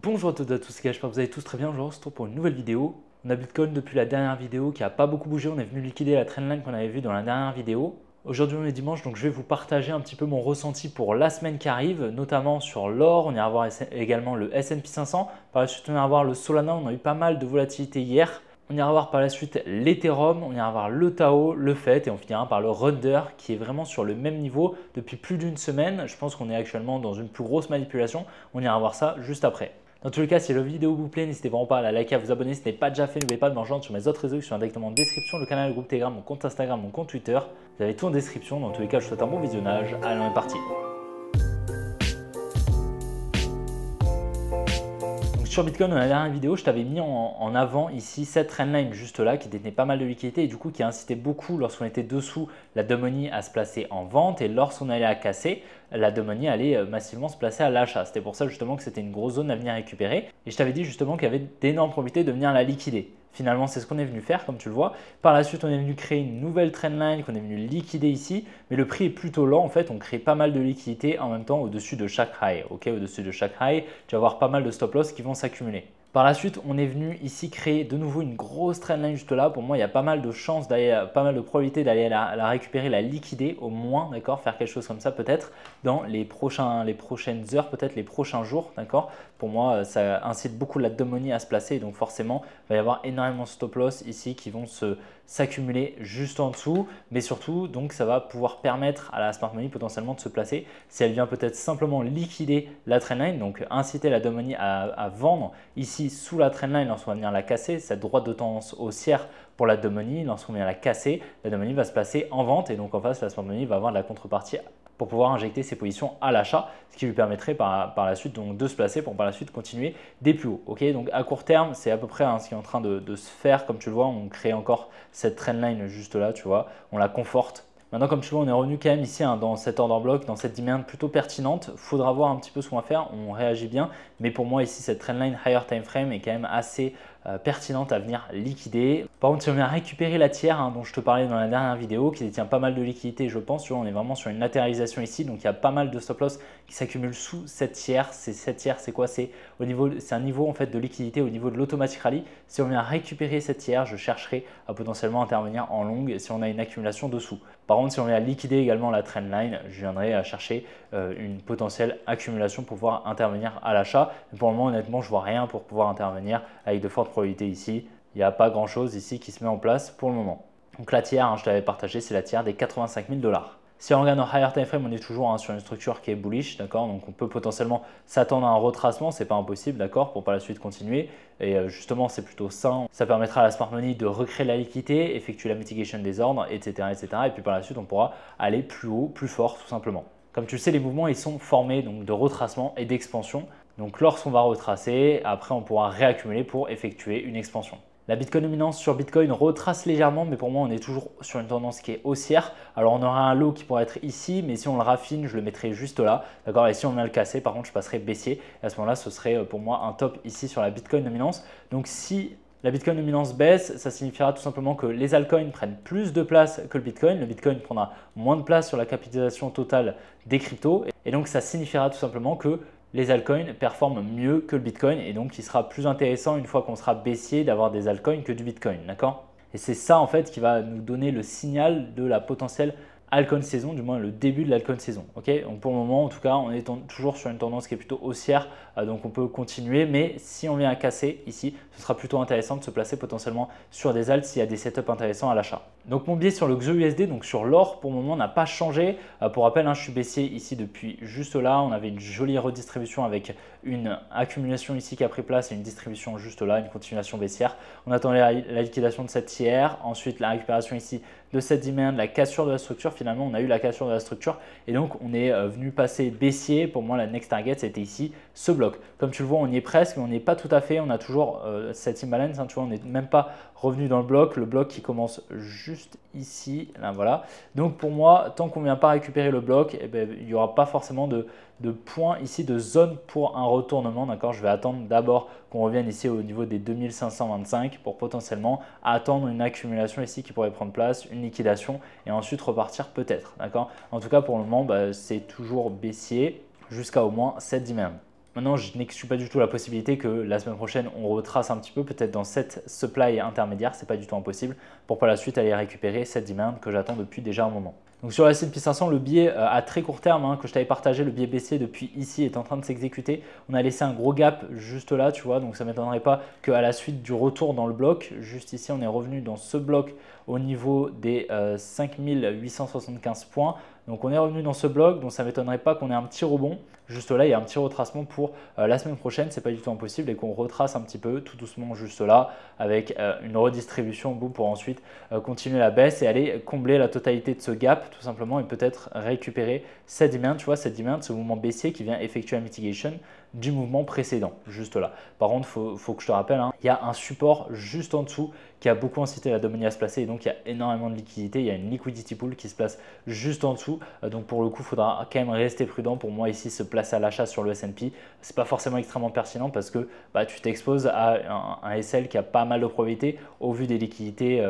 Bonjour à toutes et à tous, j'espère que vous allez tous très bien. Aujourd'hui, on se retrouve pour une nouvelle vidéo. On a Bitcoin depuis la dernière vidéo qui n'a pas beaucoup bougé. On est venu liquider la trendline qu'on avait vue dans la dernière vidéo. Aujourd'hui, on est dimanche, donc je vais vous partager un petit peu mon ressenti pour la semaine qui arrive, notamment sur l'or. On ira voir également le S&P 500. Par la suite, on ira voir le Solana. On a eu pas mal de volatilité hier. On ira voir par la suite l'Ethereum, on ira voir le Tao, le FET et on finira par le Rudder qui est vraiment sur le même niveau depuis plus d'une semaine. Je pense qu'on est actuellement dans une plus grosse manipulation. On ira voir ça juste après. Dans tous les cas, si la vidéo vous plaît, n'hésitez vraiment pas à la liker, à vous abonner. Si ce n'est pas déjà fait, n'oubliez pas de me rejoindre sur mes autres réseaux qui sont directement en description, le canal, le groupe Telegram, mon compte Instagram, mon compte Twitter. Vous avez tout en description. Dans tous les cas, je vous souhaite un bon visionnage. Allez, on est parti. Sur Bitcoin, dans la dernière vidéo, je t'avais mis en avant ici cette trendline juste là qui détenait pas mal de liquidités et du coup qui incitait beaucoup lorsqu'on était dessous la dump money à se placer en vente et lorsqu'on allait à casser, la dump money allait massivement se placer à l'achat. C'était pour ça justement que c'était une grosse zone à venir récupérer et je t'avais dit justement qu'il y avait d'énormes probabilités de venir la liquider. Finalement, c'est ce qu'on est venu faire, comme tu le vois. Par la suite, on est venu créer une nouvelle trendline qu'on est venu liquider ici, mais le prix est plutôt lent. En fait, on crée pas mal de liquidités en même temps au-dessus de chaque high. Au-dessus de chaque high, tu vas avoir pas mal de stop loss qui vont s'accumuler. Par la suite, on est venu ici créer de nouveau une grosse trendline juste là. Pour moi, il y a pas mal de chances d'aller, pas mal de probabilités d'aller la récupérer, la liquider au moins, d'accord, faire quelque chose comme ça peut-être dans les prochaines heures, peut-être les prochains jours, d'accord. Pour moi, ça incite beaucoup la dump money à se placer, donc forcément, il va y avoir énormément de stop loss ici qui vont s'accumuler juste en dessous, mais surtout, donc ça va pouvoir permettre à la smart money potentiellement de se placer si elle vient peut-être simplement liquider la trendline, donc inciter la dump money à vendre ici sous la trendline lorsqu'on va venir la casser, cette droite de tendance haussière pour la dump money, lorsqu'on vient la casser, la dump money va se placer en vente et donc en face la smart money va avoir de la contrepartie pour pouvoir injecter ses positions à l'achat, ce qui lui permettrait par la suite donc, de se placer pour par la suite continuer des plus hauts. Donc à court terme, c'est à peu près ce qui est en train de se faire. Comme tu le vois, on crée encore cette trendline juste là, tu vois, on la conforte. Maintenant, comme tu vois, on est revenu quand même ici dans cet order block, dans cette demand plutôt pertinente. Il faudra voir un petit peu ce qu'on va faire. On réagit bien, mais pour moi ici, cette trendline higher time frame est quand même assez pertinente à venir liquider. Par contre, si on vient récupérer la tiers dont je te parlais dans la dernière vidéo, qui détient pas mal de liquidités, je pense, tu vois, on est vraiment sur une latéralisation ici, donc il y a pas mal de stop loss qui s'accumulent sous cette tiers. Cette tiers, c'est quoi? C'est un niveau en fait de liquidité au niveau de l'automatic rally. Si on vient récupérer cette tiers, je chercherai à potentiellement intervenir en longue si on a une accumulation dessous. Par contre, si on vient liquider également la trendline, je viendrai à chercher une potentielle accumulation pour pouvoir intervenir à l'achat. Pour le moment, honnêtement, je vois rien pour pouvoir intervenir avec de fortes probabilités ici. Il n'y a pas grand chose ici qui se met en place pour le moment. Donc la tiers, je t'avais partagé, c'est la tiers des 85 000 $. Si on regarde en higher time frame, on est toujours sur une structure qui est bullish, d'accord. Donc on peut potentiellement s'attendre à un retracement, c'est pas impossible, d'accord, pour par la suite continuer. Et justement, c'est plutôt sain. Ça permettra à la smart money de recréer la liquidité, effectuer la mitigation des ordres, etc., etc. Et puis par la suite, on pourra aller plus haut, plus fort, tout simplement. Comme tu le sais, les mouvements ils sont formés donc de retracement et d'expansion. Donc lorsqu'on va retracer, après on pourra réaccumuler pour effectuer une expansion. La Bitcoin dominance sur Bitcoin retrace légèrement, mais pour moi, on est toujours sur une tendance qui est haussière. Alors, on aura un low qui pourrait être ici, mais si on le raffine, je le mettrai juste là. D'accord. Et si on vient le casser, par contre, je passerai baissier. Et à ce moment-là, ce serait pour moi un top ici sur la Bitcoin dominance. Donc, si la Bitcoin dominance baisse, ça signifiera tout simplement que les altcoins prennent plus de place que le Bitcoin. Le Bitcoin prendra moins de place sur la capitalisation totale des cryptos. Et donc, ça signifiera tout simplement que les altcoins performent mieux que le Bitcoin et donc il sera plus intéressant une fois qu'on sera baissier d'avoir des altcoins que du Bitcoin, d'accord? Et c'est ça en fait qui va nous donner le signal de la potentielle altcoin saison, du moins le début de l'altcoin saison. Donc pour le moment, en tout cas, on est toujours sur une tendance qui est plutôt haussière, donc on peut continuer. Mais si on vient à casser ici, ce sera plutôt intéressant de se placer potentiellement sur des alts s'il y a des setups intéressants à l'achat. Donc mon biais sur le XEUSD, donc sur l'or, pour le moment n'a pas changé. Pour rappel, je suis baissier ici depuis juste là. On avait une jolie redistribution avec une accumulation ici qui a pris place et une distribution juste là, une continuation baissière. On attendait la liquidation de cette tiers, ensuite la récupération ici de cette demand, la cassure de la structure. Finalement, on a eu la cassure de la structure et donc on est venu passer baissier. Pour moi, la next target, c'était ici ce bloc. Comme tu le vois, on y est presque, mais on n'y est pas tout à fait. On a toujours cette imbalance. Tu vois, on n'est même pas revenu dans le bloc qui commence juste ici. Là, voilà. Donc pour moi, tant qu'on ne vient pas récupérer le bloc, il n'y aura pas forcément de points ici, de zone pour un retournement. D'accord, je vais attendre d'abord qu'on revienne ici au niveau des 2525 pour potentiellement attendre une accumulation ici qui pourrait prendre place, une liquidation et ensuite repartir peut-être. D'accord. En tout cas, pour le moment, c'est toujours baissier jusqu'à au moins cette demand. Maintenant, je n'exclus pas du tout la possibilité que la semaine prochaine, on retrace un petit peu, peut-être dans cette supply intermédiaire, c'est pas du tout impossible, pour par la suite aller récupérer cette demand que j'attends depuis déjà un moment. Donc sur la S&P 500, le biais à très court terme que je t'avais partagé, le biais baissier depuis ici est en train de s'exécuter. On a laissé un gros gap juste là, tu vois, donc ça ne m'étonnerait pas qu'à la suite du retour dans le bloc, juste ici, on est revenu dans ce bloc au niveau des 5875 points. Donc on est revenu dans ce bloc, donc ça ne m'étonnerait pas qu'on ait un petit rebond. Juste là, il y a un petit retracement pour la semaine prochaine, c'est pas du tout impossible et qu'on retrace un petit peu tout doucement juste là avec une redistribution boum, pour ensuite continuer la baisse et aller combler la totalité de ce gap tout simplement et peut-être récupérer cette demand, tu vois, cette demand, ce mouvement baissier qui vient effectuer la mitigation du mouvement précédent, juste là. Par contre, il faut que je te rappelle, il y a un support juste en dessous qui a beaucoup incité la dominance à se placer et donc il y a énormément de liquidité, il y a une liquidity pool qui se place juste en dessous. Donc pour le coup, il faudra quand même rester prudent. Pour moi ici, se placer à l'achat sur le S&P, c'est pas forcément extrêmement pertinent parce que tu t'exposes à un SL qui a pas mal de probabilité au vu des liquidités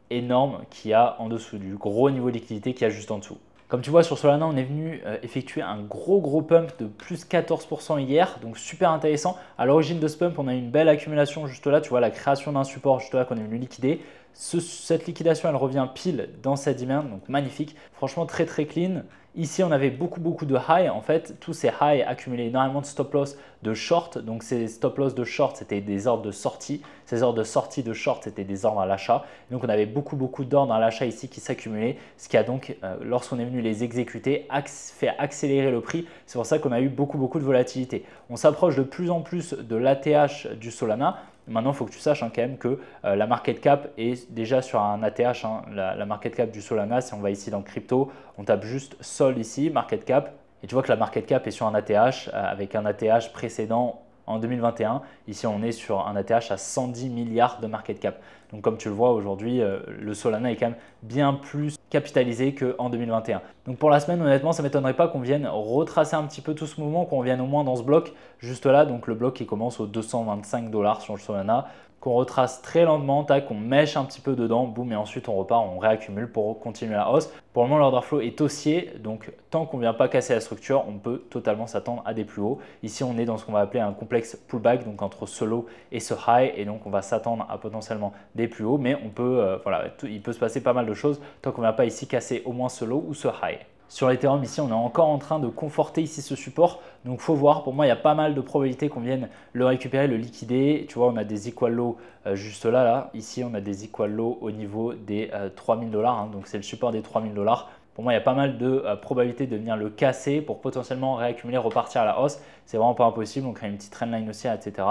énormes qu'il y a en dessous, du gros niveau de liquidité qu'il y a juste en dessous. Comme tu vois sur Solana, on est venu effectuer un gros pump de plus 14% hier, donc super intéressant. À l'origine de ce pump, on a eu une belle accumulation juste là, tu vois la création d'un support juste là qu'on est venu liquider. Cette liquidation, elle revient pile dans cette demand, donc magnifique. Franchement, très clean. Ici, on avait beaucoup de high. En fait, tous ces high accumulaient énormément de stop loss de short. Donc, ces stop loss de short, c'était des ordres de sortie. Ces ordres de sortie de short, c'était des ordres à l'achat. Donc, on avait beaucoup d'ordres à l'achat ici qui s'accumulaient. Ce qui a donc, lorsqu'on est venu les exécuter, fait accélérer le prix. C'est pour ça qu'on a eu beaucoup de volatilité. On s'approche de plus en plus de l'ATH du Solana. Maintenant, il faut que tu saches quand même que la market cap est déjà sur un ATH. La market cap du Solana, si on va ici dans crypto, on tape juste Sol ici, market cap. Et tu vois que la market cap est sur un ATH avec un ATH précédent en 2021. Ici, on est sur un ATH à 110 milliards de market cap. Donc, comme tu le vois aujourd'hui, le Solana est quand même bien plus capitalisé qu'en 2021. Donc, pour la semaine, honnêtement, ça ne m'étonnerait pas qu'on vienne retracer un petit peu tout ce mouvement, qu'on vienne au moins dans ce bloc juste là. Donc, le bloc qui commence aux 225 $ sur le Solana, qu'on retrace très lentement, tac, qu'on mèche un petit peu dedans, boum, et ensuite on repart, on réaccumule pour continuer la hausse. Pour le moment, l'order flow est haussier, donc tant qu'on ne vient pas casser la structure, on peut totalement s'attendre à des plus hauts. Ici, on est dans ce qu'on va appeler un complexe pullback, donc entre ce low et ce high, et donc on va s'attendre à potentiellement des plus hauts, mais on peut, il peut se passer pas mal de choses tant qu'on ne vient pas ici casser au moins ce low ou ce high. Sur l'Ethereum, ici, on est encore en train de conforter ici ce support. Donc, il faut voir. Pour moi, il y a pas mal de probabilités qu'on vienne le récupérer, le liquider. Tu vois, on a des equal low juste là. Ici, on a des equal low au niveau des 3000 $. Donc, c'est le support des 3000 $. Pour moi, il y a pas mal de probabilités de venir le casser pour potentiellement réaccumuler, repartir à la hausse. C'est vraiment pas impossible. On crée une petite trendline aussi, etc.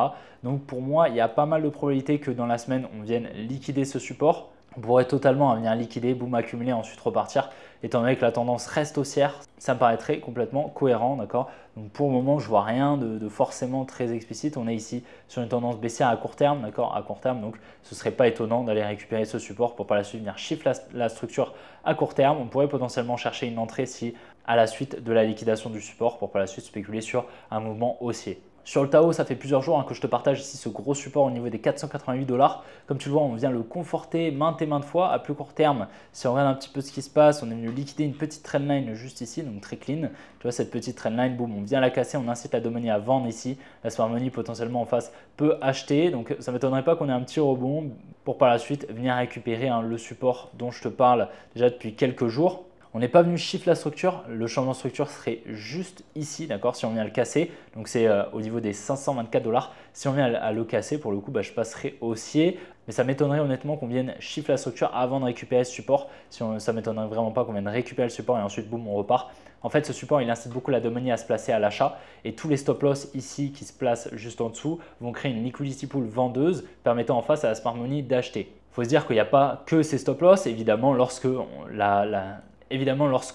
Donc, pour moi, il y a pas mal de probabilités que dans la semaine, on vienne liquider ce support. On pourrait totalement venir liquider, boum, accumuler, ensuite repartir. Étant donné que la tendance reste haussière, ça me paraîtrait complètement cohérent, d'accord. Donc pour le moment, je vois rien de forcément très explicite. On est ici sur une tendance baissière à court terme, d'accord, à court terme. Donc ce ne serait pas étonnant d'aller récupérer ce support pour par la suite venir shift la structure à court terme. On pourrait potentiellement chercher une entrée si à la suite de la liquidation du support pour par la suite spéculer sur un mouvement haussier. Sur le Tao, ça fait plusieurs jours que je te partage ici ce gros support au niveau des 488 $. Comme tu le vois, on vient le conforter maintes et maintes fois. À plus court terme, si on regarde un petit peu ce qui se passe, on est venu liquider une petite trendline juste ici, donc très clean. Tu vois cette petite trendline, boum, on vient la casser, on incite la Domini à vendre ici. La Smart Money potentiellement en face peut acheter. Donc ça ne m'étonnerait pas qu'on ait un petit rebond pour par la suite venir récupérer le support dont je te parle déjà depuis quelques jours. On n'est pas venu shift la structure, le changement de structure serait juste ici, d'accord, si on vient le casser. Donc c'est au niveau des 524 $. Si on vient à le casser, pour le coup, je passerai haussier. Mais ça m'étonnerait honnêtement qu'on vienne shift la structure avant de récupérer ce support. Ça m'étonnerait vraiment pas qu'on vienne récupérer le support et ensuite, boum, on repart. En fait, ce support, il incite beaucoup la Domini à se placer à l'achat. Et tous les stop loss ici qui se placent juste en dessous vont créer une liquidity pool vendeuse permettant en face à la Smart Money d'acheter. Il faut se dire qu'il n'y a pas que ces stop loss. Évidemment, lorsque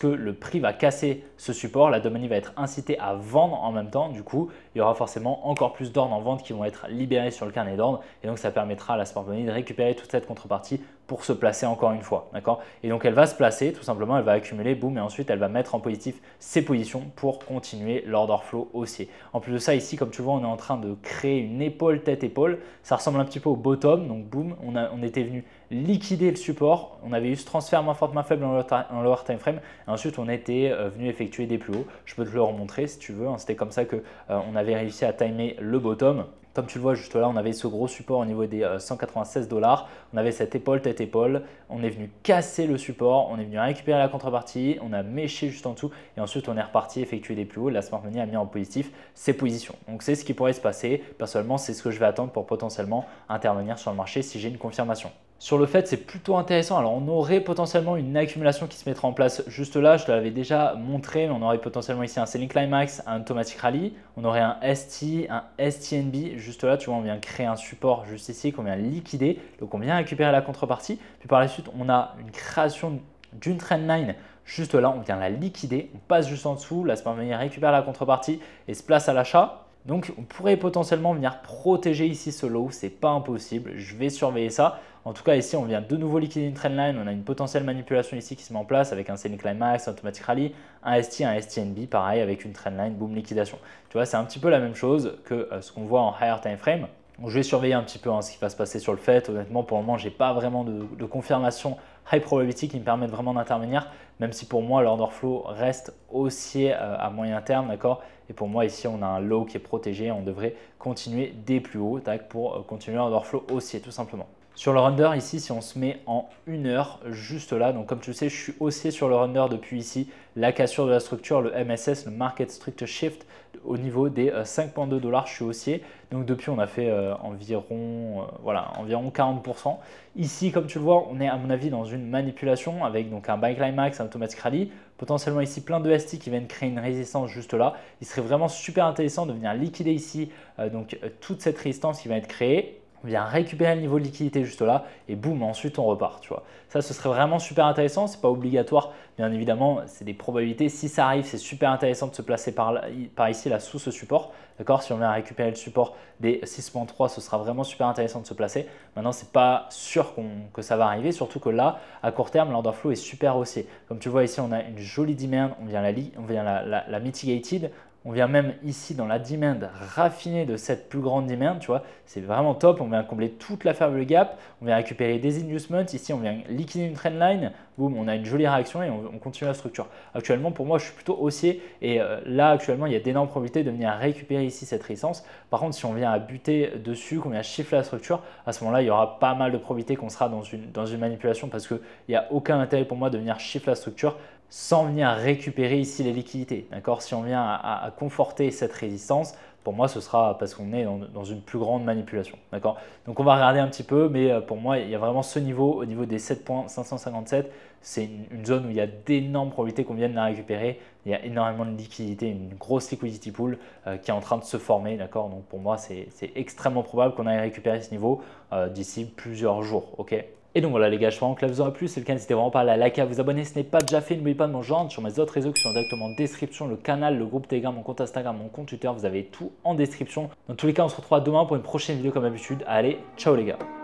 le prix va casser ce support, la Domini va être incitée à vendre en même temps. Du coup, il y aura forcément encore plus d'ordres en vente qui vont être libérés sur le carnet d'ordre. Et donc, ça permettra à la Smart Money de récupérer toute cette contrepartie pour se placer encore une fois, d'accord? Et donc elle va se placer, tout simplement, elle va accumuler, boum, et ensuite elle va mettre en positif ses positions pour continuer l'order flow haussier. En plus de ça, ici, comme tu vois, on est en train de créer une épaule, tête-épaule. Ça ressemble un petit peu au bottom, donc boum, on était venu liquider le support. On avait eu ce transfert main forte, main faible en lower time frame. Et ensuite, on était venu effectuer des plus hauts. Je peux te le remontrer si tu veux, hein. C'était comme ça que on avait réussi à timer le bottom. Comme tu le vois juste là, on avait ce gros support au niveau des 196 $. On avait cette épaule, tête-épaule. On est venu casser le support. On est venu récupérer la contrepartie. On a méché juste en dessous. Et ensuite, on est reparti effectuer des plus hauts. La Smart Money a mis en positif ses positions. Donc, c'est ce qui pourrait se passer. Personnellement, c'est ce que je vais attendre pour potentiellement intervenir sur le marché si j'ai une confirmation. Sur le fait, c'est plutôt intéressant. Alors, on aurait potentiellement une accumulation qui se mettra en place juste là. Je te l'avais déjà montré, mais on aurait potentiellement ici un Selling Climax, un Automatic Rally. On aurait un ST, un STNB. Juste là, tu vois, on vient créer un support juste ici qu'on vient liquider. Donc, on vient récupérer la contrepartie. Puis par la suite, on a une création d'une trendline. Juste là, on vient la liquider. On passe juste en dessous. La Smart Money récupère la contrepartie et se place à l'achat. Donc, on pourrait potentiellement venir protéger ici ce low. Ce n'est pas impossible. Je vais surveiller ça. En tout cas, ici, on vient de nouveau liquider une trendline. On a une potentielle manipulation ici qui se met en place avec un Selling Climax, un Automatic Rally, un ST, un STNB, pareil avec une trendline, boom, liquidation. Tu vois, c'est un petit peu la même chose que ce qu'on voit en higher time frame. Donc, je vais surveiller un petit peu ce qui va se passer sur le fait. Honnêtement, pour le moment, je n'ai pas vraiment de confirmation high probability qui me permettent vraiment d'intervenir, même si pour moi, l'order flow reste haussier à moyen terme, d'accord? Et pour moi, ici, on a un low qui est protégé. On devrait continuer des plus hauts pour continuer l'order flow haussier, tout simplement. Sur le render ici, si on se met en 1 heure, juste là, donc comme tu le sais, je suis haussier sur le render depuis ici, la cassure de la structure, le MSS, le Market Structure Shift, au niveau des 5,2 $, je suis haussier. Donc depuis, on a fait environ 40%. Ici, comme tu le vois, on est à mon avis dans une manipulation avec donc un Buy Climax, un Automatic Rally, potentiellement ici plein de ST qui viennent créer une résistance juste là. Il serait vraiment super intéressant de venir liquider ici toute cette résistance qui va être créée. On vient récupérer le niveau de liquidité juste là et boum, ensuite on repart. Tu vois. Ça, ce serait vraiment super intéressant. Ce n'est pas obligatoire, bien évidemment, c'est des probabilités. Si ça arrive, c'est super intéressant de se placer par ici, là, sous ce support. D'accord. Si on vient récupérer le support des 6,3, ce sera vraiment super intéressant de se placer. Maintenant, ce n'est pas sûr que ça va arriver, surtout que là, à court terme, l'order flow est super haussier. Comme tu vois ici, on a une jolie demand, on vient la mitigated. On vient même ici dans la demand raffinée de cette plus grande demand, tu vois, c'est vraiment top. On vient combler toute la fair value gap, on vient récupérer des inducements, ici on vient liquider une trendline, boum, on a une jolie réaction et on continue la structure. Actuellement, pour moi, je suis plutôt haussier et là, actuellement, il y a d'énormes probabilités de venir récupérer ici cette résistance. Par contre, si on vient à buter dessus, qu'on vient chiffrer la structure, à ce moment-là, il y aura pas mal de probabilités qu'on sera dans une manipulation parce qu'il n'y a aucun intérêt pour moi de venir chiffrer la structure sans venir récupérer ici les liquidités. D'accord. Si on vient à conforter cette résistance, pour moi, ce sera parce qu'on est dans une plus grande manipulation. D'accord. Donc, on va regarder un petit peu, mais pour moi, il y a vraiment ce niveau, au niveau des 7,557. C'est une zone où il y a d'énormes probabilités qu'on vienne la récupérer. Il y a énormément de liquidités, une grosse liquidity pool qui est en train de se former. D'accord. Donc, pour moi, c'est extrêmement probable qu'on aille récupérer ce niveau d'ici plusieurs jours. Ok. Et donc voilà les gars, je pense que là vous aura plu. Si c'est le cas, n'hésitez vraiment pas à la liker, à vous abonner. Ce n'est pas déjà fait, n'oubliez pas de me rejoindre sur mes autres réseaux qui sont directement en description. Le canal, le groupe Telegram, mon compte Instagram, mon compte Twitter, vous avez tout en description. Dans tous les cas, on se retrouvera demain pour une prochaine vidéo comme d'habitude. Allez, ciao les gars.